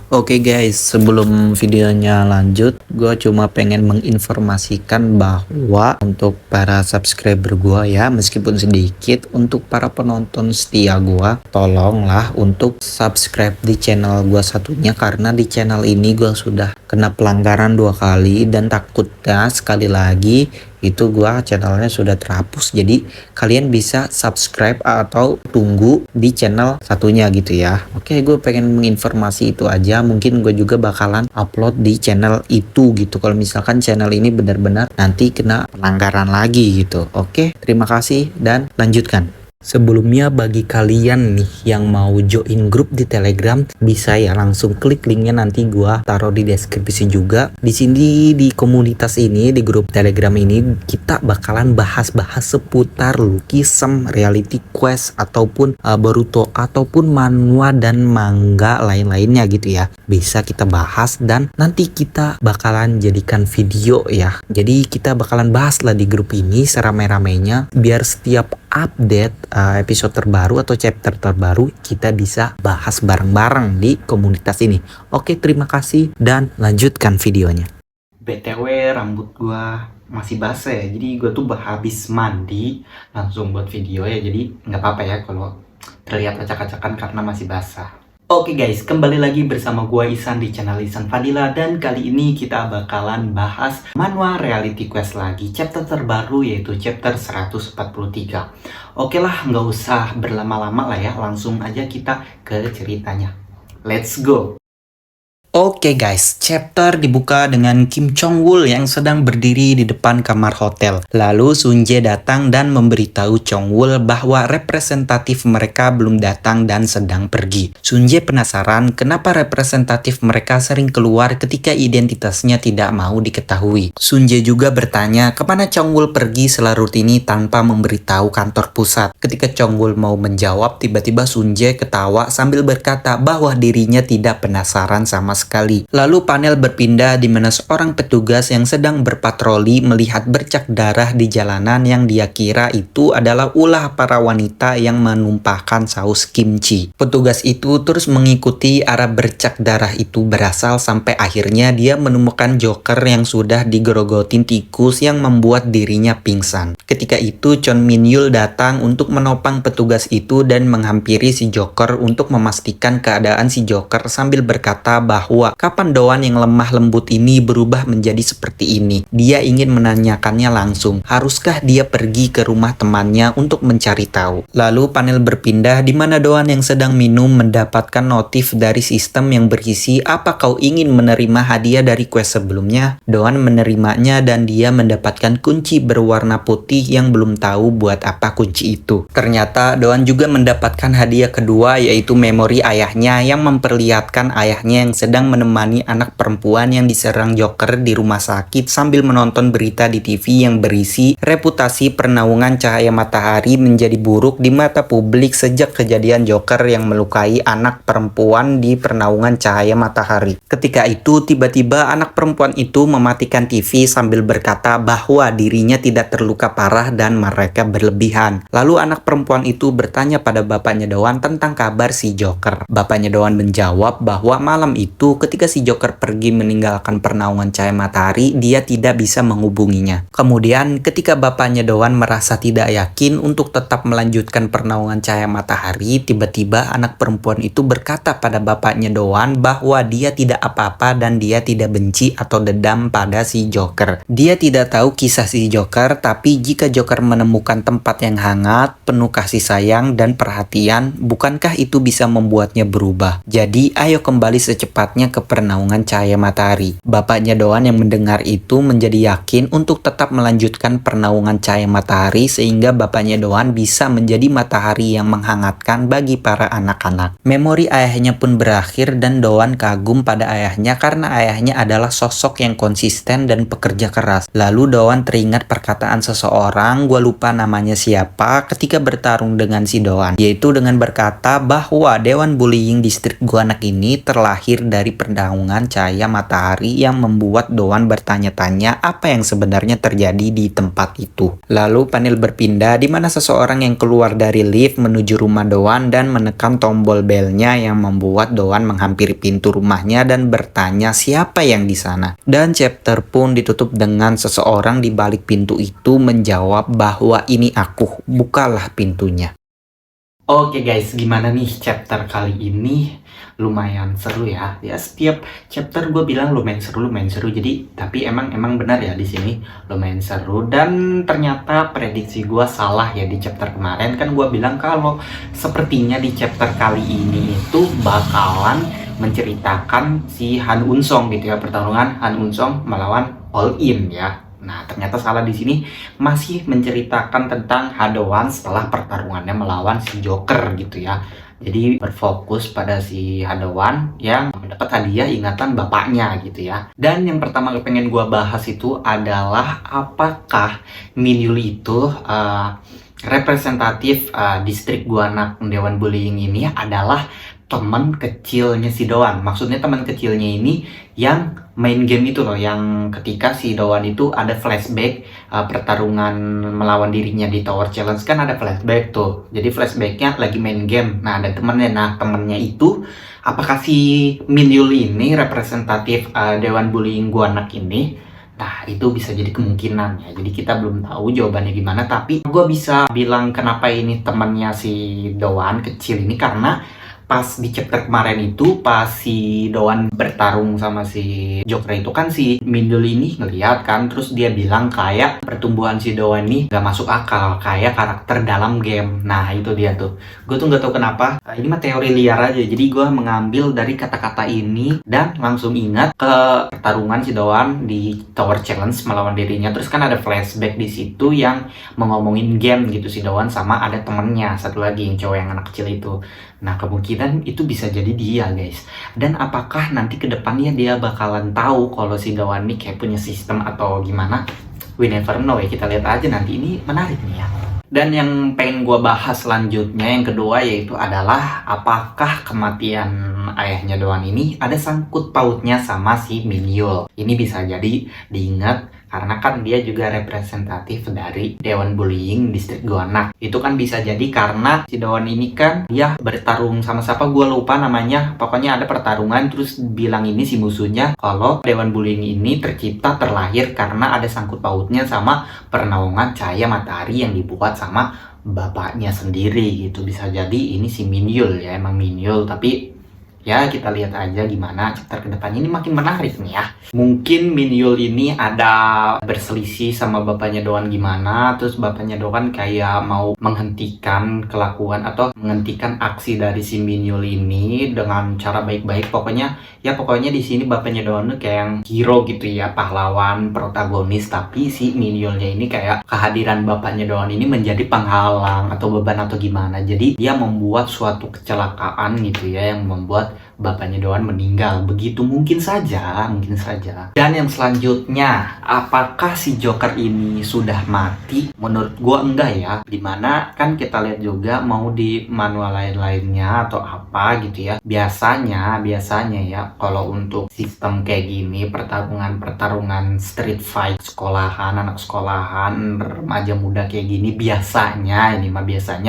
Oke guys, sebelum videonya lanjut, gue cuma pengen menginformasikan bahwa untuk para subscriber gue ya, meskipun sedikit, untuk para penonton setia gue, tolonglah untuk subscribe di channel gue satunya, karena di channel ini gue sudah kena pelanggaran 2 kali dan takutnya sekali lagi itu gua channelnya sudah terhapus. Jadi kalian bisa subscribe atau tunggu di channel satunya gitu ya. Oke, gue pengen menginformasi itu aja. Mungkin gue juga bakalan upload di channel itu gitu kalau misalkan channel ini benar-benar nanti kena pelanggaran lagi gitu. Oke, terima kasih dan lanjutkan. Sebelumnya bagi kalian nih yang mau join grup di Telegram, bisa ya langsung klik linknya, nanti gua taruh di deskripsi juga. Di sini di komunitas ini, di grup Telegram ini, kita bakalan bahas-bahas seputar Lucky-Sem, Reality Quest ataupun Boruto ataupun manhwa dan manga lain-lainnya gitu ya. Bisa kita bahas dan nanti kita bakalan jadikan video ya. Jadi kita bakalan bahas lah di grup ini serame-ramenya biar setiap update episode terbaru atau chapter terbaru kita bisa bahas bareng-bareng di komunitas ini. Oke, terima kasih dan lanjutkan videonya. BTW rambut gua masih basah ya, jadi gua tuh habis mandi langsung buat video ya, jadi nggak apa-apa ya kalau terlihat acak-acakan karena masih basah. Oke guys, kembali lagi bersama gua Isan di channel Isan Fadila, dan kali ini kita bakalan bahas manhwa Reality Quest lagi, chapter terbaru yaitu chapter 143. Oke lah, nggak usah berlama-lama lah ya, langsung aja kita ke ceritanya. Let's go! Oke guys, chapter dibuka dengan Kim Chong-wol yang sedang berdiri di depan kamar hotel. Lalu Sun-jae datang dan memberitahu Chong-wol bahwa representatif mereka belum datang dan sedang pergi. Sun-jae penasaran kenapa representatif mereka sering keluar ketika identitasnya tidak mau diketahui. Sun-jae juga bertanya kemana Chong-wol pergi selarut ini tanpa memberitahu kantor pusat. Ketika Chong-wol mau menjawab, tiba-tiba Sun-jae ketawa sambil berkata bahwa dirinya tidak penasaran sama sekali. Lalu panel berpindah di mana seorang petugas yang sedang berpatroli melihat bercak darah di jalanan yang dia kira itu adalah ulah para wanita yang menumpahkan saus kimchi. Petugas itu terus mengikuti arah bercak darah itu berasal sampai akhirnya dia menemukan Joker yang sudah digerogotin tikus yang membuat dirinya pingsan. Ketika itu Chon Min-yul datang untuk menopang petugas itu dan menghampiri si Joker untuk memastikan keadaan si Joker sambil berkata bahwa kapan Doan yang lemah lembut ini berubah menjadi seperti ini. Dia ingin menanyakannya langsung. Haruskah dia pergi ke rumah temannya untuk mencari tahu? Lalu panel berpindah di mana Doan yang sedang minum mendapatkan notif dari sistem yang berisi apa kau ingin menerima hadiah dari quest sebelumnya. Doan menerimanya dan dia mendapatkan kunci berwarna putih yang belum tahu buat apa kunci itu. Ternyata Doan juga mendapatkan hadiah kedua, yaitu memori ayahnya yang memperlihatkan ayahnya yang sedang menemani anak perempuan yang diserang Joker di rumah sakit sambil menonton berita di TV yang berisi reputasi pernaungan cahaya matahari menjadi buruk di mata publik sejak kejadian Joker yang melukai anak perempuan di pernaungan cahaya matahari. Ketika itu tiba-tiba anak perempuan itu mematikan TV sambil berkata bahwa dirinya tidak terluka parah dan mereka berlebihan. Lalu anak perempuan itu bertanya pada bapaknya Doan tentang kabar si Joker. Bapaknya Doan menjawab bahwa malam itu ketika si Joker pergi meninggalkan pernaungan cahaya matahari, dia tidak bisa menghubunginya. Kemudian ketika bapaknya Doan merasa tidak yakin untuk tetap melanjutkan pernaungan cahaya matahari, tiba-tiba anak perempuan itu berkata pada bapaknya Doan bahwa dia tidak apa-apa dan dia tidak benci atau dendam pada si Joker. Dia tidak tahu kisah si Joker, tapi jika Joker menemukan tempat yang hangat, penuh kasih sayang dan perhatian, bukankah itu bisa membuatnya berubah? Jadi ayo kembali secepatnya ke pernaungan cahaya matahari. Bapaknya Doan yang mendengar itu menjadi yakin untuk tetap melanjutkan pernaungan cahaya matahari sehingga bapaknya Doan bisa menjadi matahari yang menghangatkan bagi para anak-anak. Memori ayahnya pun berakhir dan Doan kagum pada ayahnya karena ayahnya adalah sosok yang konsisten dan pekerja keras. Lalu Doan teringat perkataan seseorang, gua lupa namanya siapa, ketika bertarung dengan si Doan, yaitu dengan berkata bahwa Dewan Bullying Distrik Guanak ini terlahir dari dari pernaungan cahaya matahari yang membuat Doan bertanya-tanya apa yang sebenarnya terjadi di tempat itu. Lalu panel berpindah di mana seseorang yang keluar dari lift menuju rumah Doan dan menekan tombol belnya yang membuat Doan menghampiri pintu rumahnya dan bertanya siapa yang di sana. Dan chapter pun ditutup dengan seseorang di balik pintu itu menjawab bahwa ini aku, bukalah pintunya. Oke guys, gimana nih chapter kali ini? Lumayan seru ya. Ya setiap chapter gue bilang lumayan seru. Jadi tapi emang benar ya di sini lumayan seru dan ternyata prediksi gue salah ya di chapter kemarin kan gue bilang kalau sepertinya di chapter kali ini itu bakalan menceritakan si Han Unsong gitu ya, pertarungan Han Unsong melawan All In ya. Nah, ternyata salah di sini masih menceritakan tentang Hadowan setelah pertarungannya melawan si Joker gitu ya. Jadi berfokus pada si Hadowan yang mendapat hadiah ingatan bapaknya gitu ya. Dan yang pertama pengen gua bahas itu adalah apakah Min Yul itu representatif distrik Guanak Dewan Bullying ini adalah teman kecilnya si Doan. Maksudnya teman kecilnya ini yang main game itu loh, yang ketika si Doan itu ada flashback pertarungan melawan dirinya di Tower Challenge kan ada flashback tuh. Jadi flashbacknya lagi main game. Nah ada temennya. Nah temennya itu apakah si Min Yul ini representatif Dewan Bullying Guanak ini? Nah itu bisa jadi kemungkinan ya. Jadi kita belum tahu jawabannya gimana. Tapi gue bisa bilang kenapa ini temannya si Doan kecil ini karena pas di chapter kemarin itu pas si Doan bertarung sama si Joker itu kan si Min Yul ini ngeliat kan, terus dia bilang kayak pertumbuhan si Doan ini gak masuk akal kayak karakter dalam game. Nah itu dia tuh, gue tuh gak tahu kenapa ini mah teori liar aja. Jadi gue mengambil dari kata-kata ini dan langsung ingat ke pertarungan si Doan di Tower Challenge melawan dirinya. Terus kan ada flashback di situ yang ngomongin game gitu si Doan sama ada temennya satu lagi yang cowok yang anak kecil itu. Nah kemungkinan itu bisa jadi dia guys. Dan apakah nanti ke depannya dia bakalan tahu kalau si Doan ini kayak punya sistem atau gimana? We never know ya, kita lihat aja nanti. Ini menarik nih ya. Dan yang pengen gue bahas selanjutnya yang kedua yaitu adalah apakah kematian ayahnya Doan ini ada sangkut pautnya sama si Min Yul. Ini bisa jadi diingat karena kan dia juga representatif dari Dewan Bullying Distrik Guanak. Itu kan bisa jadi karena si Doan ini kan dia bertarung sama siapa gue lupa namanya. Pokoknya ada pertarungan terus bilang ini si musuhnya kalau Dewan Bullying ini tercipta terlahir karena ada sangkut pautnya sama pernaungan cahaya matahari yang dibuat sama bapaknya sendiri gitu. Bisa jadi ini si Min Yul ya, emang Min Yul, tapi ya kita lihat aja gimana chapter kedepannya. Ini makin menarik nih ya. Mungkin Min Yul ini ada berselisih sama bapaknya Doan gimana, terus bapaknya Doan kayak mau menghentikan kelakuan atau menghentikan aksi dari si Min Yul ini dengan cara baik-baik. Pokoknya di sini bapaknya Doan tuh kayak yang hero gitu ya, pahlawan, protagonis, tapi si Min Yulnya ini kayak kehadiran bapaknya Doan ini menjadi penghalang atau beban atau gimana. Jadi dia membuat suatu kecelakaan gitu ya yang membuat bapaknya Doan meninggal. Begitu mungkin saja. Dan yang selanjutnya, apakah si Joker ini sudah mati? Menurut gua enggak ya. Dimana kan kita lihat juga mau di manual lain-lainnya atau apa gitu ya. Biasanya ya kalau untuk sistem kayak gini, pertarungan street fight sekolahan, anak sekolahan, remaja muda kayak gini, biasanya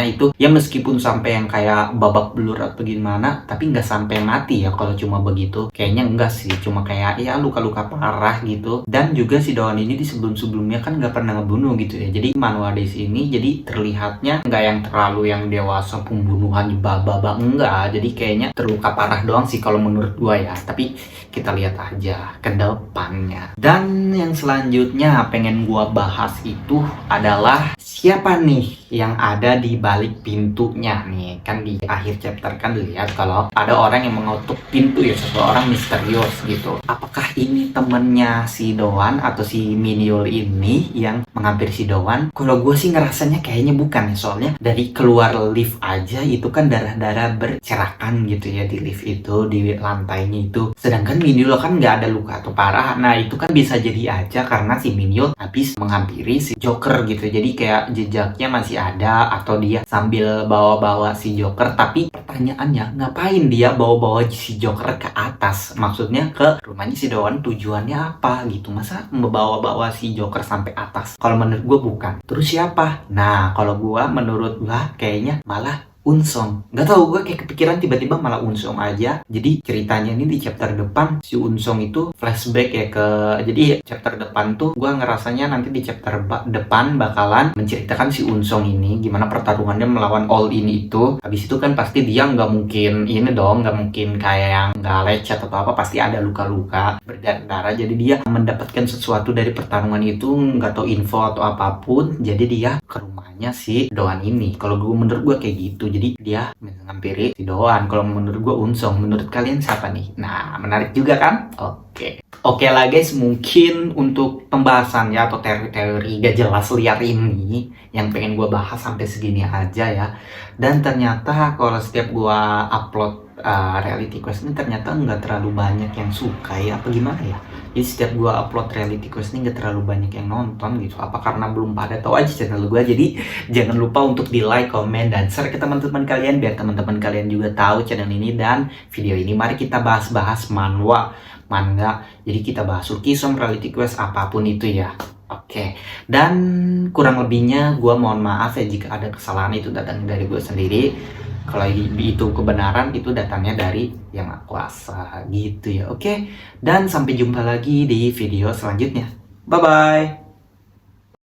itu ya meskipun sampai yang kayak babak belur atau gimana, tapi nggak sampai mati ya. Kalau cuma begitu kayaknya enggak sih, cuma kayak ya luka-luka parah gitu. Dan juga si Doan ini di sebelum-sebelumnya kan nggak pernah ngebunuh gitu ya. Jadi manual di sini jadi terlihatnya nggak yang terlalu yang dewasa pembunuhan baba enggak. Jadi kayaknya terluka parah doang sih kalau menurut gua ya. Tapi kita lihat aja ke depannya. Dan yang selanjutnya pengen gua bahas itu adalah siapa nih yang ada di balik pintunya nih. Kan di akhir chapter kan dilihat kalau ada orang yang mengetuk pintu ya, satu orang misterius gitu. Apakah ini temennya si Doan atau si Min Yul ini yang menghampiri si Doan? Kalau gue sih ngerasanya kayaknya bukan ya, soalnya dari keluar lift aja itu kan darah-darah bercerakan gitu ya di lift itu, di lantainya itu. Sedangkan Min Yul kan nggak ada luka atau parah. Nah itu kan bisa jadi aja karena si Min Yul habis menghampiri si Joker gitu. Jadi kayak jejaknya masih ada atau dia sambil bawa-bawa si Joker. Tapi pertanyaannya, ngapain dia bawa-bawa membawa si Joker ke atas. Maksudnya ke rumahnya si Doan, tujuannya apa gitu. Masa membawa-bawa si Joker sampai atas? Kalau menurut gue bukan. Terus siapa? Nah, kalau gue menurut gue kayaknya malah Unsong. Gak tau, gue kayak kepikiran tiba-tiba malah Unsong aja. Jadi ceritanya ini di chapter depan si Unsong itu flashback ya ke, jadi chapter depan tuh gue ngerasanya nanti di chapter depan bakalan menceritakan si Unsong ini gimana pertarungannya melawan All ini itu. Habis itu kan pasti dia nggak mungkin ini dong, nggak mungkin kayak yang nggak lecet atau apa, pasti ada luka-luka berdarah. Jadi dia mendapatkan sesuatu dari pertarungan itu, nggak tahu info atau apapun. Jadi dia ke rumahnya si Doan ini. Kalau gue menurut gue kayak gitu. Jadi dia menghampiri si Doan. Kalau menurut gue Unsong. Menurut kalian siapa nih? Nah, menarik juga kan? Oke lah guys, mungkin untuk pembahasan ya atau teori-teori gak jelas liar ini yang pengen gue bahas sampai segini aja ya. Dan ternyata kalau setiap gue upload reality quest ini ternyata nggak terlalu banyak yang suka ya, apa gimana ya? Jadi setiap gue upload reality quest ini nggak terlalu banyak yang nonton gitu. Apa karena belum pada tahu aja channel gue? Jadi jangan lupa untuk di like, komen, dan share ke teman-teman kalian biar teman-teman kalian juga tahu channel ini dan video ini. Mari kita bahas-bahas manga. Jadi kita bahas Lukisom, reality quest, apapun itu ya. Oke. Dan kurang lebihnya gue mohon maaf ya jika ada kesalahan, itu datang dari gue sendiri. Kalau itu kebenaran, itu datangnya dari yang Maha Kuasa gitu ya. Oke. Dan sampai jumpa lagi di video selanjutnya. Bye bye.